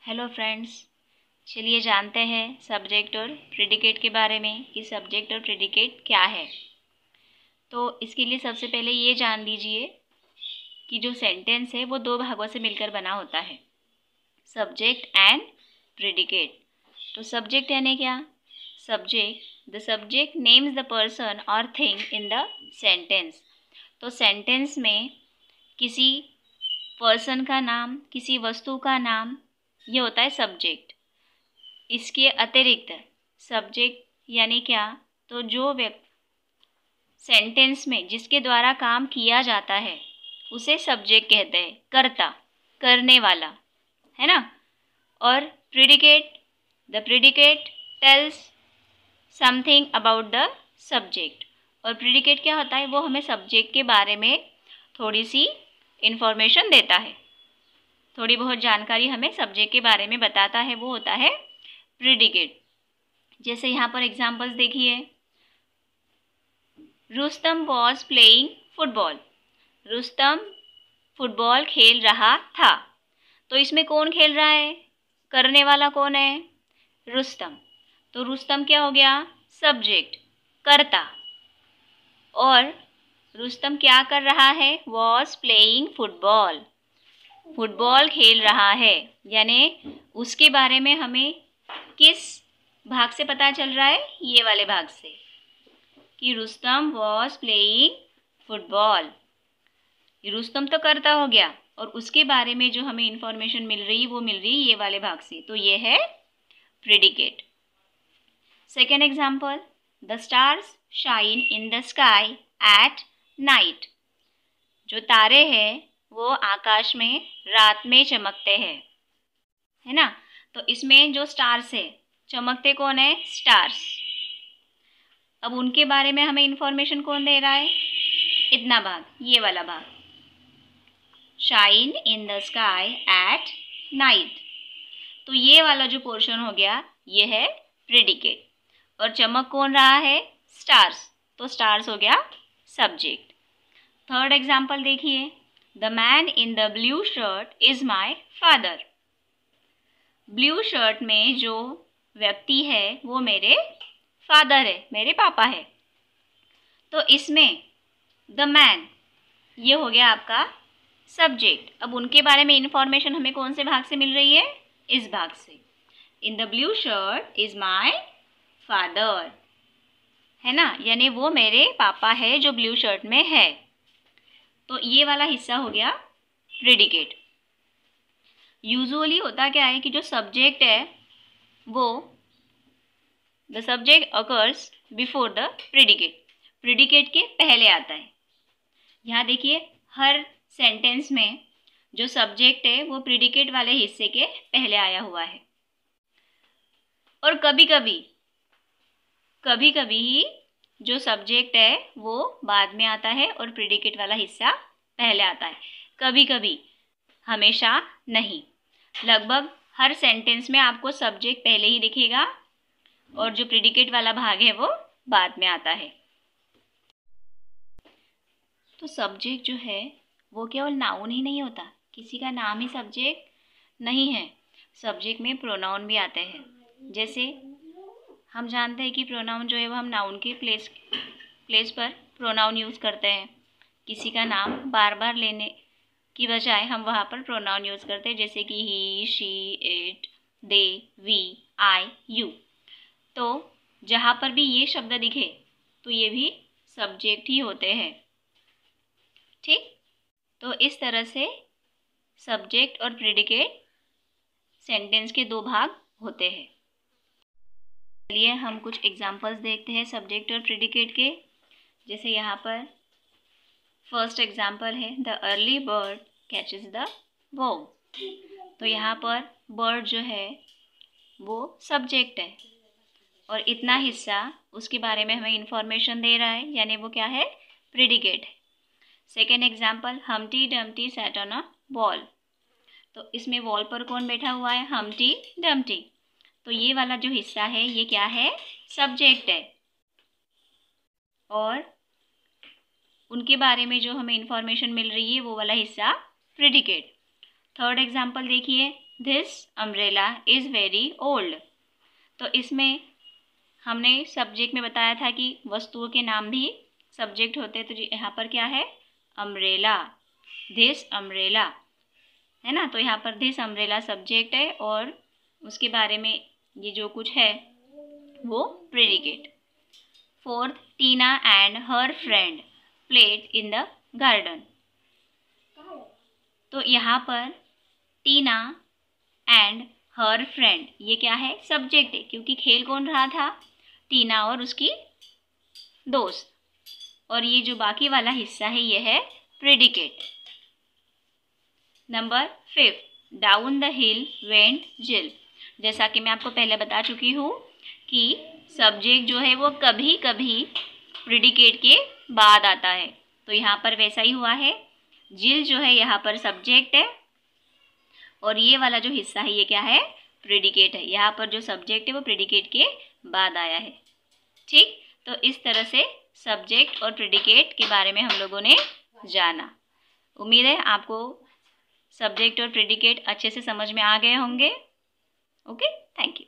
Hello friends, चलिए जानते हैं सब्जेक्ट और प्रेडिकेट के बारे में कि सब्जेक्ट और प्रेडिकेट क्या है। तो इसके लिए सबसे पहले ये जान लीजिए कि जो सेंटेंस है वो दो भागों से मिलकर बना होता है, सब्जेक्ट एंड प्रेडिकेट। तो सब्जेक्ट यानी क्या? The subject names the person और थिंग इन द सेंटेंस। तो सेंटेंस में किसी पर्सन का नाम, किसी वस्तु का नाम, ये होता है सब्जेक्ट। इसके अतिरिक्त सब्जेक्ट यानी क्या? तो जो व्यक्ति सेंटेंस में जिसके द्वारा काम किया जाता है उसे सब्जेक्ट कहते हैं, कर्ता, करने वाला, है ना। और the predicate tells something about the subject. और प्रेडिकेट क्या होता है? वो हमें सब्जेक्ट के बारे में थोड़ी सी इंफॉर्मेशन देता है, थोड़ी बहुत जानकारी हमें सब्जेक्ट के बारे में बताता है, वो होता है प्रेडिकेट। जैसे यहाँ पर एग्जाम्पल्स देखिए, Rustam was playing football. Rustam football खेल रहा था। तो इसमें कौन खेल रहा है? करने वाला कौन है? रुस्तम। तो रुस्तम क्या हो गया? सब्जेक्ट, कर्ता। और रुस्तम क्या कर रहा है? वॉज प्लेइंग फुटबॉल, फुटबॉल खेल रहा है। यानी उसके बारे में हमें किस भाग से पता चल रहा है? ये वाले भाग से, कि Rustam was playing football. Rustam तो करता हो गया, और उसके बारे में जो हमें इंफॉर्मेशन मिल रही है वो मिल रही है ये वाले भाग से। तो ये है predicate. Second example, the stars shine in the sky at night. जो तारे हैं वो आकाश में रात में चमकते हैं, है ना। तो इसमें जो स्टार्स है, चमकते कौन है? स्टार्स। अब उनके बारे में हमें इंफॉर्मेशन कौन दे रहा है? इतना भाग, ये वाला भाग, shine in the sky at night. तो ये वाला जो पोर्शन हो गया ये है प्रेडिकेट। और चमक कौन रहा है? स्टार्स। तो स्टार्स हो गया सब्जेक्ट। थर्ड एग्जाम्पल देखिए, the man in the blue shirt is my father. Blue shirt में जो व्यक्ति है वो मेरे फादर है, मेरे पापा है। तो इसमें द मैन ये हो गया आपका सब्जेक्ट। अब उनके बारे में इंफॉर्मेशन हमें कौन से भाग से मिल रही है? इस भाग से। In the blue shirt is my father, है ना, यानी वो मेरे पापा है जो ब्लू शर्ट में है। तो ये वाला हिस्सा हो गया प्रेडिकेट। यूजुअली होता क्या है कि जो सब्जेक्ट है वो the subject occurs before the predicate, predicate के पहले आता है। यहाँ देखिए, हर सेंटेंस में जो सब्जेक्ट है वो प्रेडिकेट वाले हिस्से के पहले आया हुआ है। और कभी कभी ही जो सब्जेक्ट है वो बाद में आता है और प्रेडिकेट वाला हिस्सा पहले आता है। कभी कभी, हमेशा नहीं। लगभग हर सेंटेंस में आपको सब्जेक्ट पहले ही दिखेगा और जो प्रेडिकेट वाला भाग है वो बाद में आता है। तो सब्जेक्ट जो है वो केवल नाउन ही नहीं होता, किसी का नाम ही सब्जेक्ट नहीं है। सब्जेक्ट में प्रोनाउन भी आते हैं। जैसे हम जानते हैं कि प्रोनाउन जो है वो हम नाउन के प्लेस पर प्रोनाउन यूज़ करते हैं। किसी का नाम बार बार लेने की बजाय हम वहाँ पर प्रोनाउन यूज़ करते हैं, जैसे कि he, she, it, they, we, I, you. तो जहाँ पर भी ये शब्द दिखे तो ये भी सब्जेक्ट ही होते हैं, ठीक। तो इस तरह से सब्जेक्ट और प्रेडिकेट सेंटेंस के दो भाग होते हैं। चलिए हम कुछ एग्जांपल्स देखते हैं सब्जेक्ट और प्रेडिकेट के। जैसे यहाँ पर फर्स्ट एग्जांपल है, the early bird catches the worm. तो यहाँ पर बर्ड जो है वो सब्जेक्ट है और इतना हिस्सा उसके बारे में हमें इंफॉर्मेशन दे रहा है, यानी वो क्या है? प्रेडिकेट है। Second example, हमटी Dumpty sat on a wall. तो इसमें वॉल पर कौन बैठा हुआ है? हमटी डम्टी। तो ये वाला जो हिस्सा है ये क्या है? सब्जेक्ट है। और उनके बारे में जो हमें इंफॉर्मेशन मिल रही है वो वाला हिस्सा प्रेडिकेट। थर्ड एग्जाम्पल देखिए, this umbrella is very old. तो इसमें हमने सब्जेक्ट में बताया था कि वस्तुओं के नाम भी सब्जेक्ट होते हैं। तो यहाँ पर क्या है, अम्ब्रेला, दिस अम्ब्रेला, है ना। तो यहाँ पर दिस अम्ब्रेला सब्जेक्ट है और उसके बारे में ये जो कुछ है वो predicate. Fourth, Tina and her friend played in the garden. तो यहाँ पर टीना एंड हर फ्रेंड, ये क्या है, सब्जेक्ट है, क्योंकि खेल कौन रहा था, टीना और उसकी दोस्त। और ये जो बाकी वाला हिस्सा है ये है predicate. Number 5, down the hill went जिल। जैसा कि मैं आपको पहले बता चुकी हूँ कि सब्जेक्ट जो है वो कभी कभी प्रेडिकेट के बाद आता है। तो यहाँ पर वैसा ही हुआ है, जिल जो है यहाँ पर सब्जेक्ट है और ये वाला जो हिस्सा है ये क्या है, प्रेडिकेट है। यहाँ पर जो सब्जेक्ट है वो प्रेडिकेट के बाद आया है। ठीक, तो इस तरह से सब्जेक्ट और प्रेडिकेट के बारे में हम लोगों ने जाना। उम्मीद है आपको सब्जेक्ट और प्रेडिकेट अच्छे से समझ में आ गए होंगे। Okay, thank you.